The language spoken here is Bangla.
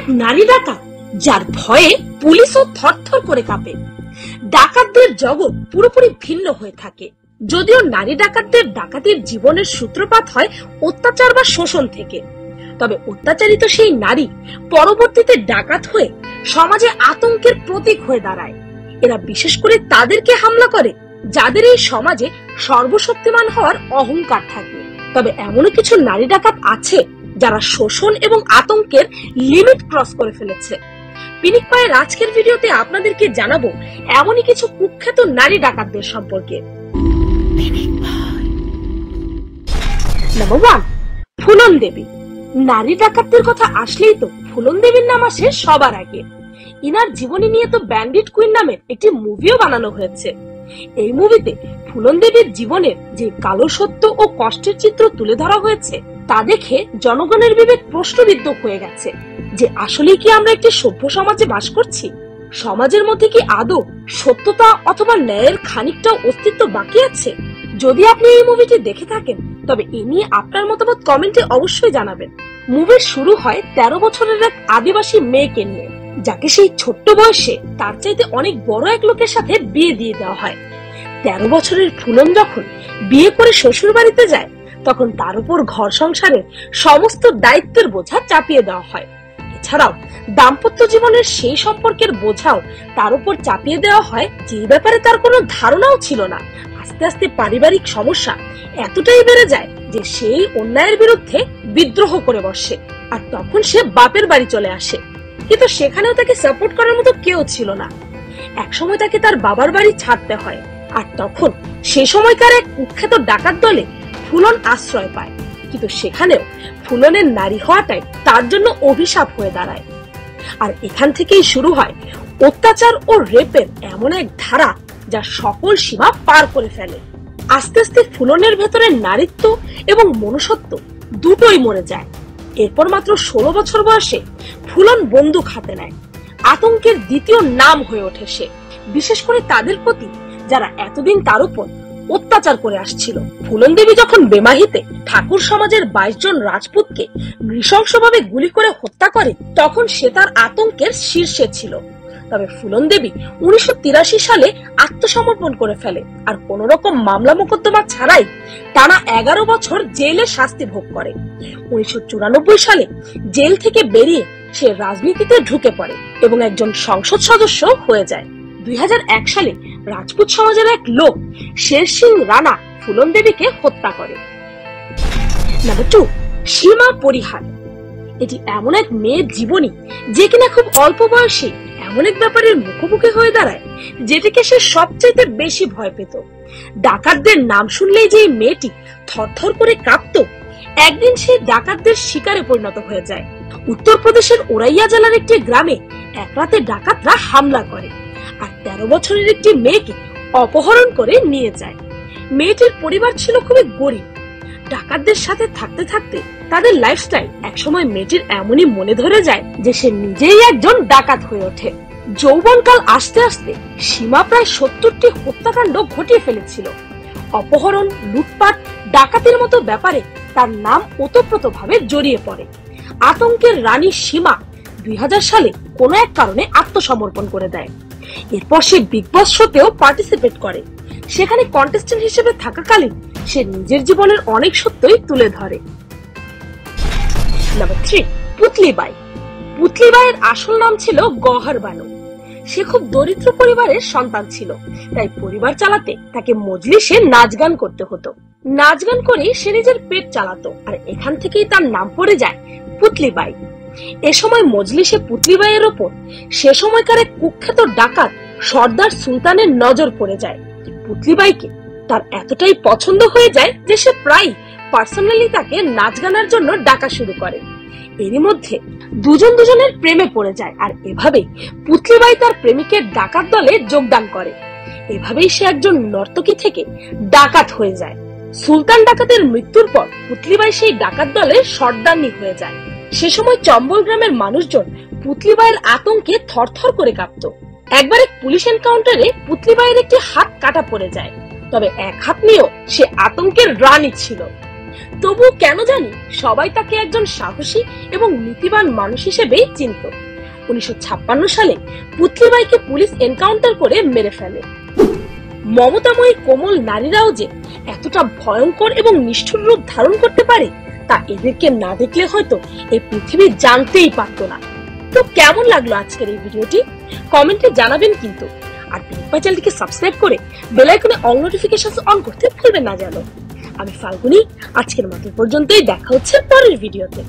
এক নারী ডাকাত যার ভয়ে পুলিশও থরথর করে কাঁপে। ডাকাতদের জগৎ পুরোপুরি ভিন্ন হয়ে থাকে। যদিও নারী ডাকাতদের ডাকাতির জীবনের সূত্রপাত হয় অত্যাচার বা শোষণ থেকে, তবে অত্যাচারিত সেই নারী পরবর্তীতে ডাকাত হয়ে সমাজে আতঙ্কের প্রতীক হয়ে দাঁড়ায়। এরা বিশেষ করে তাদেরকে হামলা করে যাদের এই সমাজে সর্বশক্তিমান হওয়ার অহংকার থাকে। তবে এমনও কিছু নারী ডাকাত আছে যারা শোষণ এবং আতঙ্কের লিমিট ক্রস করে ফেলেছে। পিনিক পায়ের আজকের ভিডিওতে আপনাদেরকে জানাবো এমনই কিছু কুখ্যাত নারী ডাকাতদের সম্পর্কে। নাম্বার 1, ফুলন দেবী। নারী ডাকাতদের কথা আসলেই তো ফুলন দেবীর নাম আসে সবার আগে। ইনার জীবনী নিয়ে তো ব্যান্ডিট কুইন নামের একটি মুভিও বানানো হয়েছে। এই মুভিতে ফুলন দেবীর জীবনের যে কালো সত্য ও কষ্টের চিত্র তুলে ধরা হয়েছে তা দেখে জনগণের বিবেক প্রশ্নবিদ্ধ হয়ে গেছে যে আসলে কি আমরা একটি সভ্য সমাজে বাস করছি? সমাজের মধ্যে কি আদৌ সত্যতা অথবা ন্যায়ের খানিকটাও অস্তিত্ব বাকি আছে? যদি আপনি এই মুভিটি দেখে থাকেন তবে এ নিয়ে আপনার মতামত কমেন্টে অবশ্যই জানাবেন। মুভির শুরু হয় 13 বছরের এক আদিবাসী মেয়েকে নিয়ে, যাকে সেই ছোট্ট বয়সে তার চাইতে অনেক বড় এক লোকের সাথে বিয়ে দিয়ে দেওয়া হয়। 13 বছরের ফুলন যখন বিয়ে করে শ্বশুর বাড়িতে যায় তখন তার উপর ঘর সংসারের সমস্ত দায়িত্বের বোঝা চাপিয়ে দেওয়া হয়। এছাড়াও দাম্পত্য জীবনের সেই সম্পর্কের বোঝাও তার উপর চাপিয়ে দেওয়া হয় যে ব্যাপারে তার কোনো ধারণাও ছিল না। আস্তে আস্তে পারিবারিক সমস্যা এতটাই বেড়ে যায় যে সেই অন্যায়ের বিরুদ্ধে বিদ্রোহ করে বসে, আর তখন সে বাপের বাড়ি চলে আসে। কিন্তু সেখানেও তাকে সাপোর্ট করার মতো কেউ ছিল না। একসময় তাকে তার বাবার বাড়ি ছাড়তে হয়, আর তখন সে সময়কার এক কুখ্যাত ডাকাত দলে ফুলন আশ্রয় পায়। কিন্তু সেখানেও ফুলনের নারী হওয়াটাই তার জন্য অভিশাপ হয়ে দাঁড়ায়। আর এখান থেকেই শুরু হয় অত্যাচার ও রেপের এমন এক ধারা যা সকল সীমা পার করে ফেলে। আস্তে আস্তে ফুলনের ভেতরে নারীত্ব এবং মনুষ্যত্ব দুটোই মরে যায়। এরপর মাত্র 16 বছর বয়সে ফুলন বন্দুক হাতে নেয়। আতঙ্কের দ্বিতীয় নাম হয়ে ওঠে সে, বিশেষ করে তাদের প্রতি যারা এতদিন তার উপর অত্যাচার করে আসছিল। ফুলন দেবী যখন বেমাহিতে ঠাকুর সমাজের 22 জন রাজপুতকে নৃশংসভাবে গুলি করে হত্যা করে তখন সে তার আতঙ্কের শীর্ষে ছিল। তবে ফুলন দেবী 1983 সালে আত্মসমর্পণ করে ফেলে আর কোন রকম মামলা মোকদ্দমা ছাড়াই টানা 11 বছর জেলে শাস্তি ভোগ করে। 1994 সালে জেল থেকে বেরিয়ে সে রাজনীতিতে ঢুকে পড়ে এবং একজন সংসদ সদস্য হয়ে যায়। 2001 সালে রাজপুত সমাজের এক লোক শের সিং রানা ফুলন দেবীকে হত্যা করে। নাম্বার 2, সীমা পরিহার। এটি এমন এক মেয়ের জীবনী যে কিনা খুব অল্প বয়সে এমন এক ব্যাপারের মুখোমুখি হয়ে দাঁড়ায় যেটিকে সে সবচেয়ে বেশি ভয় পেত। ডাকাতদের নাম শুনলেই যে মেয়েটি থরথর করে কাঁপত, একদিন সে ডাকাতদের শিকারে পরিণত হয়ে যায়। উত্তরপ্রদেশের ওরাইয়া জেলার একটি গ্রামে এক রাতে ডাকাতরা হামলা করে আর 13 বছরের একটি মেয়েকে অপহরণ করে নিয়ে যায়। মেয়েটির পরিবার ছিল খুবই গরিব। ডাকাতদের সাথে থাকতে থাকতে তাদের লাইফস্টাইল একসময় মেয়েটির এমনই মনে ধরে যায় যে সে নিজেই একজন ডাকাত হয়ে ওঠে। যৌবনকাল আসতে আসতে সীমা প্রায় 70টি হত্যাকাণ্ড ঘটিয়ে ফেলেছিল। অপহরণ, লুটপাট, ডাকাতির মতো ব্যাপারে তার নাম ওতপ্রোতভাবে জড়িয়ে পড়ে। আতঙ্কের রানী সীমা 2000 সালে কোনো এক কারণে আত্মসমর্পণ করে দেয়। এরপর সে বিগ বস শোতেও পার্টিসিপেট করে। সেখানে কন্টেস্টেন্ট হিসেবে থাকাকালীন সে নিজের জীবনের অনেক সত্যই তুলে ধরে। Number 3, Putali by. পুতলি বাইয়ের আসল নাম ছিল গহর বানু। সে খুব দরিদ্র পরিবারের সন্তান ছিল, তাই পরিবার চালাতে তাকে মজলিসে নাচ গান করতে হতো। নাচ গান করে সে নিজের পেট চালাতো, আর এখান থেকেই তার নাম পড়ে যায় পুতলি বাই। এ সময় মজলিসে পুতলি বাইয়ের ওপর সে সময়কার এক কুখ্যাত ডাকাত সর্দার সুলতানের নজর পড়ে যায়। পুতলি বাইকে তার এতটাই পছন্দ হয়ে যায় যে সে প্রায় পার্সোনালি তাকে নাচ গানের জন্য ডাকা শুরু করে। এরই মধ্যে দুজনের প্রেমে পড়ে যায়, আর এভাবেই পুতলি বাই তার প্রেমিকের ডাকাত দলে যোগদান করে। এভাবেই সে একজন নর্তকী থেকে ডাকাত হয়ে যায়। সুলতান ডাকাতের মৃত্যুর পর পুতলি বাই সেই ডাকাত দলের সর্দারনি হয়ে যায়। সে সময় চম্বল গ্রামের মানুষজন পুতলি বাইয়ের আতঙ্কে থরথর করে কাঁপত। একবার এক পুলিশ এনকাউন্টারে পুতলি বাইয়ের একটি হাত কাটা পড়ে যায়, তবে এক হাত নিয়েও সে আতঙ্কের রানী ছিল। তবু কেন জানি সবাই তাকে একজন সাহসী এবং নীতিবান মানুষ হিসেবেই চিনত। 1956 সালে পুতলিবাইকে পুলিশ এনকাউন্টার করে মেরে ফেলে। মমতাময়ী কোমল নারীরাও যে এতটা ভয়ঙ্কর এবং নিষ্ঠুর রূপ ধারণ করতে পারে তা এদেরকে না দেখলে হয়তো এই পৃথিবী জানতেই পারতো না। তো কেমন লাগলো আজকের এই ভিডিওটি কমেন্টে জানাবেন কিন্তু। আর চ্যানেলটিকে সাবস্ক্রাইব করে বেল আইকনে অল নোটিফিকেশন অন করতে ভুলবেন না যেন। আমি ফাল্গুনি, আজকের মতো পর্যন্তই, দেখা হচ্ছে পরের ভিডিওতে।